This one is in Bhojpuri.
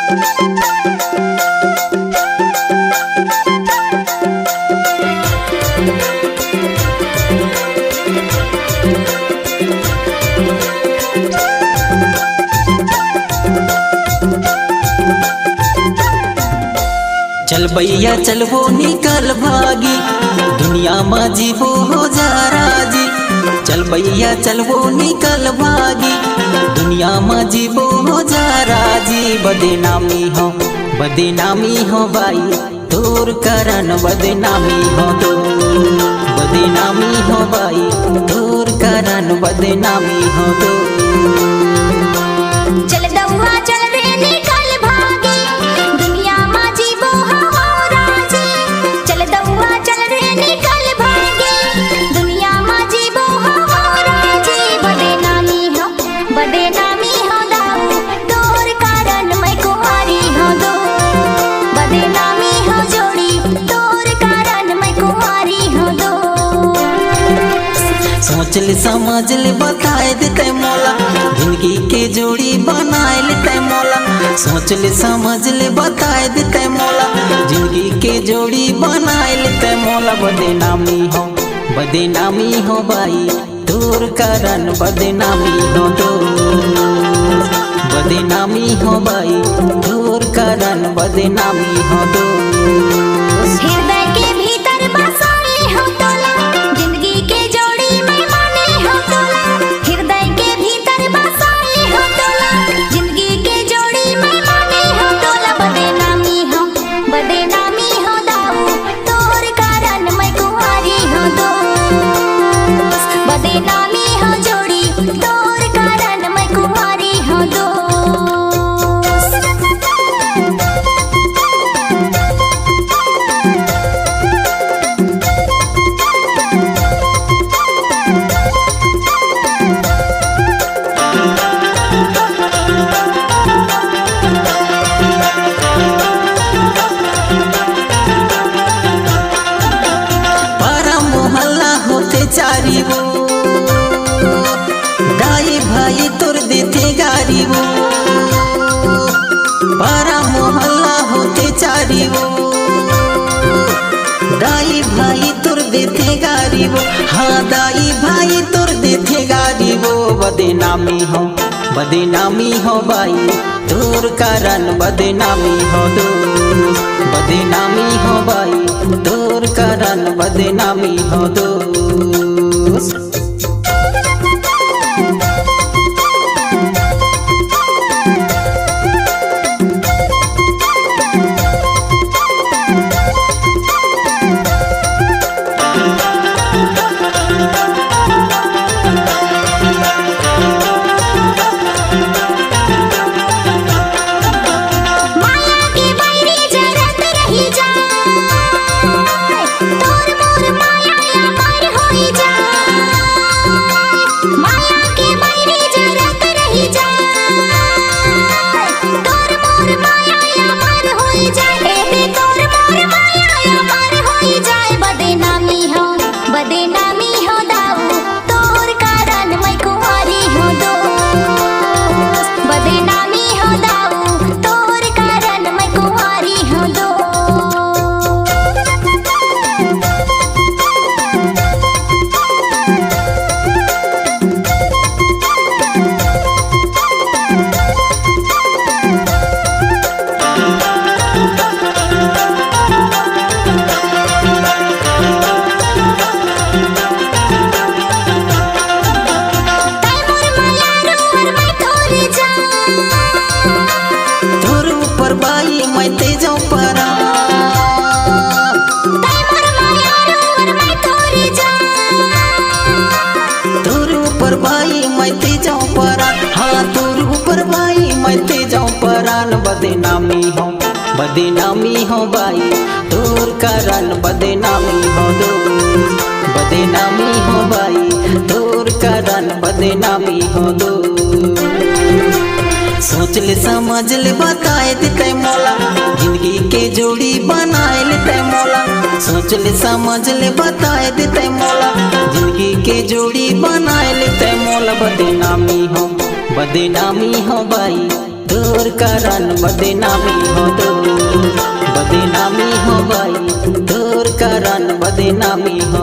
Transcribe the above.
चल भैया चल वो निकल भागी, दुनिया में जीवो हो जा राजी। चल भैया चल वो निकल भागी, दुनिया में जीवो हो जा राजी। बदनामी हो भाई तोर करन बदनामी हो तो, बदनामी हो भाई तोर करन बदनामी हो तो। चल दौआ चल रे निकल भागी, दुनिया में जीवो हो राजी। चल दौआ चल रे निकल भागी, दुनिया में जीवो हो राजी। बदनामी हो दाऊ तोर कारण मैं कुंवारी हो दो। बदनामी हो जोड़ी तोर कारण मैं कुंवारी हो दो। सोच ले समझ ले बताए देते मौला, जिंदगी के जोड़ी बनाए लेते मौला। सोच ले समझ ले बताए देते मौला, जिंदगी के जोड़ी बनाए लेते मौला। बदनामी हो भाई तोर कारण बदनामी हो दो। बदनामी हो भाई तोर कारण बदनामी हो दो। हृदय के भीतर बसाए हो तोला, जिंदगी के जोड़ी मैं माने हो तोला। हृदय के भीतर बसाए हो तोला, जिंदगी के जोड़ी मैं माने हो तोला। बदनामी हो दाऊ तोर कारण मैं कुंवारी हो दो। बदनामी हो जोड़ी तोर कारण मैं कुंवारी हो दो। चारी वो दाई भाई तोर देते गारी वो, पारा मोहल्ला होते चारी वो दाई भाई तोर देते गारी वो। हाँ दाई भाई तोर देते गारी वो। बदनामी हो भाई तोर कारण बदनामी हो दो। बदनामी हो भाई तोर कारण बदनामी हो दो। बदनामी हो दाऊ तोर कारण मैं कुंवारी हो दो। बदनामी हो दाऊ तोर कारण मैं कुंवारी हो दो। बदनामी हो भाई तोर कारण बदनामी हो दो। बदनामी हो भाई तोर कारण बदनामी हो दो। सोच ले समझ ले बताए देते मौला, जिंदगी के जोड़ी बनाए लेते मौला। सोच ले समझ ले बताए देते मौला, जिंदगी के जोड़ी बनाए लेते मौला। बदनामी हो भाई तोर कारण बदनामी हो बदनामी हो भाई तोर कारण बदनामी हो